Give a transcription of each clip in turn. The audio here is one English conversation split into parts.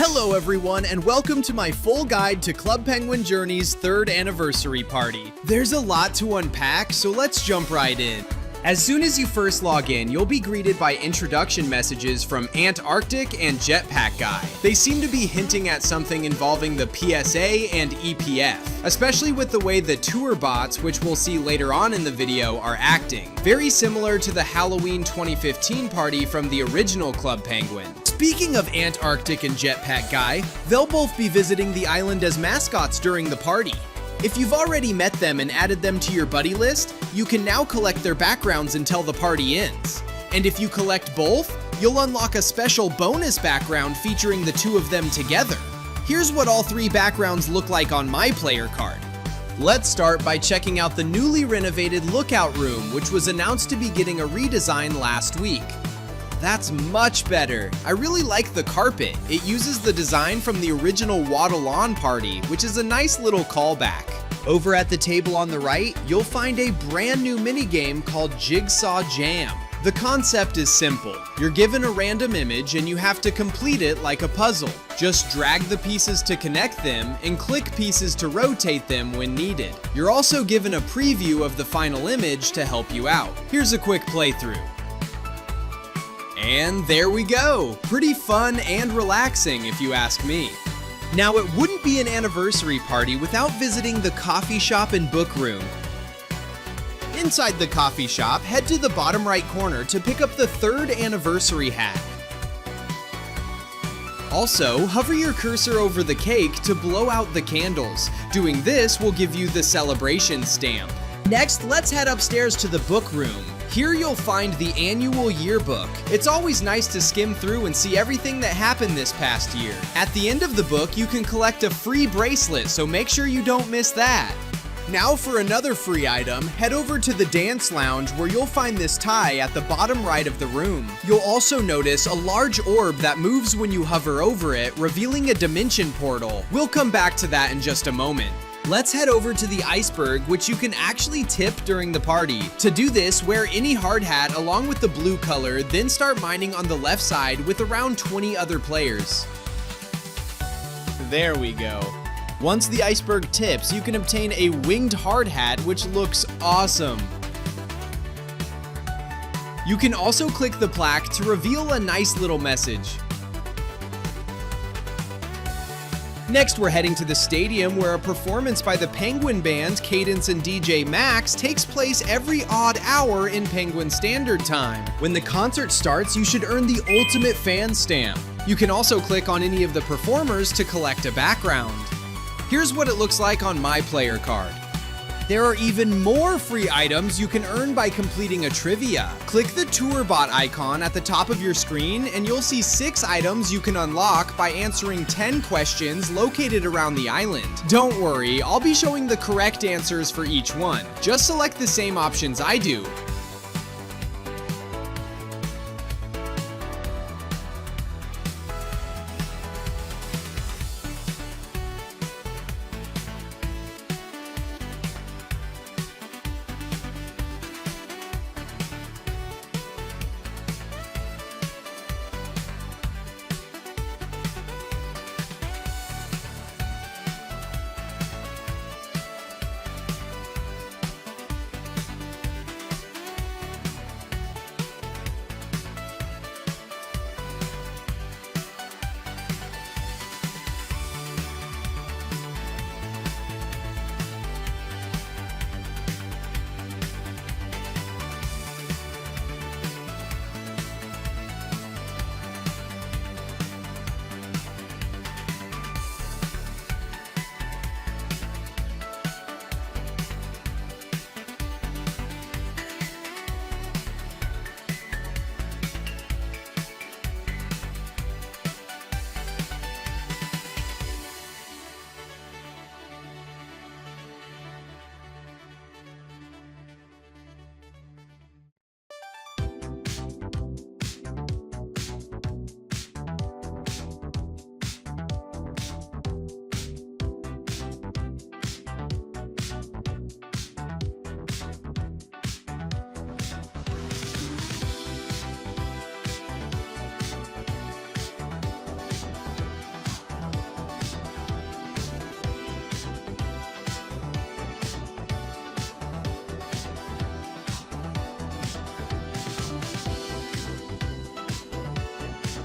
Hello everyone, and welcome to my full guide to Club Penguin Journey's 3rd anniversary party. There's a lot to unpack, so let's jump right in. As soon as you first log in, you'll be greeted by introduction messages from Antarctic and Jetpack Guy. They seem to be hinting at something involving the PSA and EPF, especially with the way the tour bots, which we'll see later on in the video, are acting. Very similar to the Halloween 2015 party from the original Club Penguin. Speaking of Antarctic and Jetpack Guy, they'll both be visiting the island as mascots during the party. If you've already met them and added them to your buddy list, you can now collect their backgrounds until the party ends. And if you collect both, you'll unlock a special bonus background featuring the two of them together. Here's what all 3 backgrounds look like on my player card. Let's start by checking out the newly renovated Lookout Room, which was announced to be getting a redesign last week. That's much better. I really like the carpet. It uses the design from the original Waddle On party, which is a nice little callback. Over at the table on the right, you'll find a brand new minigame called Jigsaw Jam. The concept is simple. You're given a random image and you have to complete it like a puzzle. Just drag the pieces to connect them and click pieces to rotate them when needed. You're also given a preview of the final image to help you out. Here's a quick playthrough. And there we go! Pretty fun and relaxing if you ask me. Now it wouldn't be an anniversary party without visiting the coffee shop and book room. Inside the coffee shop, head to the bottom right corner to pick up the 3rd anniversary hat. Also, hover your cursor over the cake to blow out the candles. Doing this will give you the celebration stamp. Next, let's head upstairs to the book room. Here you'll find the annual yearbook. It's always nice to skim through and see everything that happened this past year. At the end of the book, you can collect a free bracelet, so make sure you don't miss that. Now for another free item, head over to the dance lounge where you'll find this tie at the bottom right of the room. You'll also notice a large orb that moves when you hover over it, revealing a dimension portal. We'll come back to that in just a moment. Let's head over to the iceberg, which you can actually tip during the party. To do this, wear any hard hat along with the blue color, then start mining on the left side with around 20 other players. There we go. Once the iceberg tips, you can obtain a winged hard hat, which looks awesome. You can also click the plaque to reveal a nice little message. Next, we're heading to the stadium where a performance by the Penguin Band, Cadence and DJ Max takes place every odd hour in Penguin Standard Time. When the concert starts, you should earn the ultimate fan stamp. You can also click on any of the performers to collect a background. Here's what it looks like on my player card. There are even more free items you can earn by completing a trivia. Click the tour bot icon at the top of your screen and you'll see 6 items you can unlock by answering 10 questions located around the island. Don't worry, I'll be showing the correct answers for each one. Just select the same options I do.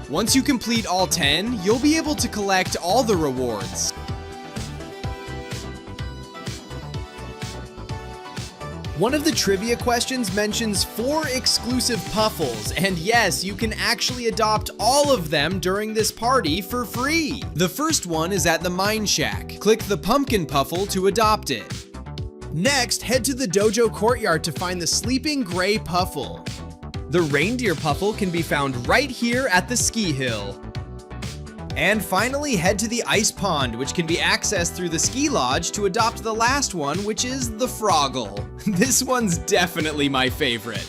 Once you complete all 10, you'll be able to collect all the rewards. One of the trivia questions mentions 4 exclusive Puffles, and yes, you can actually adopt all of them during this party for free. The first one is at the Mine Shack. Click the Pumpkin Puffle to adopt it. Next, head to the Dojo Courtyard to find the Sleeping Gray Puffle. The Reindeer Puffle can be found right here at the ski hill. And finally, head to the Ice Pond, which can be accessed through the ski lodge to adopt the last one, which is the Froggle. This one's definitely my favorite.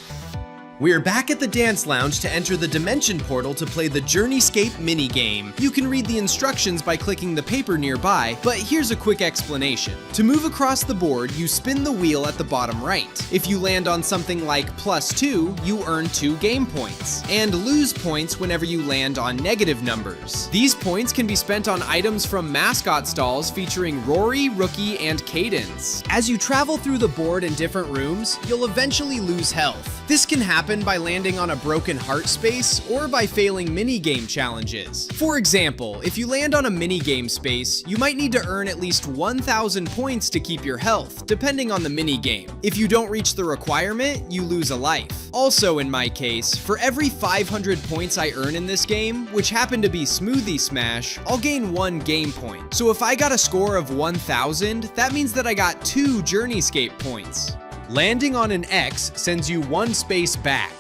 We're back at the Dance Lounge to enter the Dimension Portal to play the Journeyscape minigame. You can read the instructions by clicking the paper nearby, but here's a quick explanation. To move across the board, you spin the wheel at the bottom right. If you land on something like +2, you earn 2 game points, and lose points whenever you land on negative numbers. These points can be spent on items from mascot stalls featuring Rory, Rookie, and Cadence. As you travel through the board in different rooms, you'll eventually lose health. This can happen by landing on a broken heart space or by failing minigame challenges. For example, if you land on a minigame space, you might need to earn at least 1,000 points to keep your health, depending on the minigame. If you don't reach the requirement, you lose a life. Also in my case, for every 500 points I earn in this game, which happen to be Smoothie Smash, I'll gain 1 game point. So if I got a score of 1,000, that means that I got 2 Journeyscape points. Landing on an X sends you 1 space back.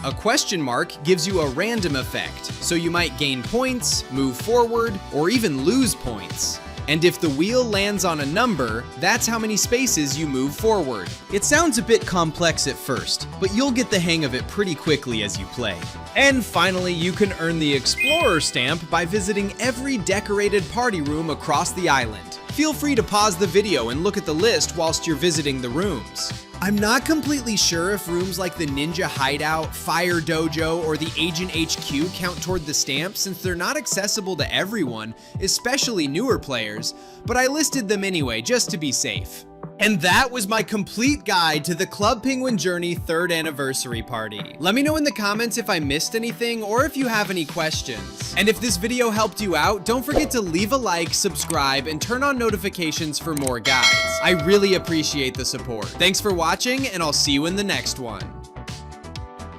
A question mark gives you a random effect, so you might gain points, move forward, or even lose points. And if the wheel lands on a number, that's how many spaces you move forward. It sounds a bit complex at first, but you'll get the hang of it pretty quickly as you play. And finally, you can earn the Explorer stamp by visiting every decorated party room across the island. Feel free to pause the video and look at the list whilst you're visiting the rooms. I'm not completely sure if rooms like the Ninja Hideout, Fire Dojo, or the Agent HQ count toward the stamp since they're not accessible to everyone, especially newer players, but I listed them anyway just to be safe. And that was my complete guide to the Club Penguin Journey 3rd anniversary party. Let me know in the comments if I missed anything or if you have any questions. And if this video helped you out, don't forget to leave a like, subscribe, and turn on notifications for more guides. I really appreciate the support. Thanks for watching, and I'll see you in the next one.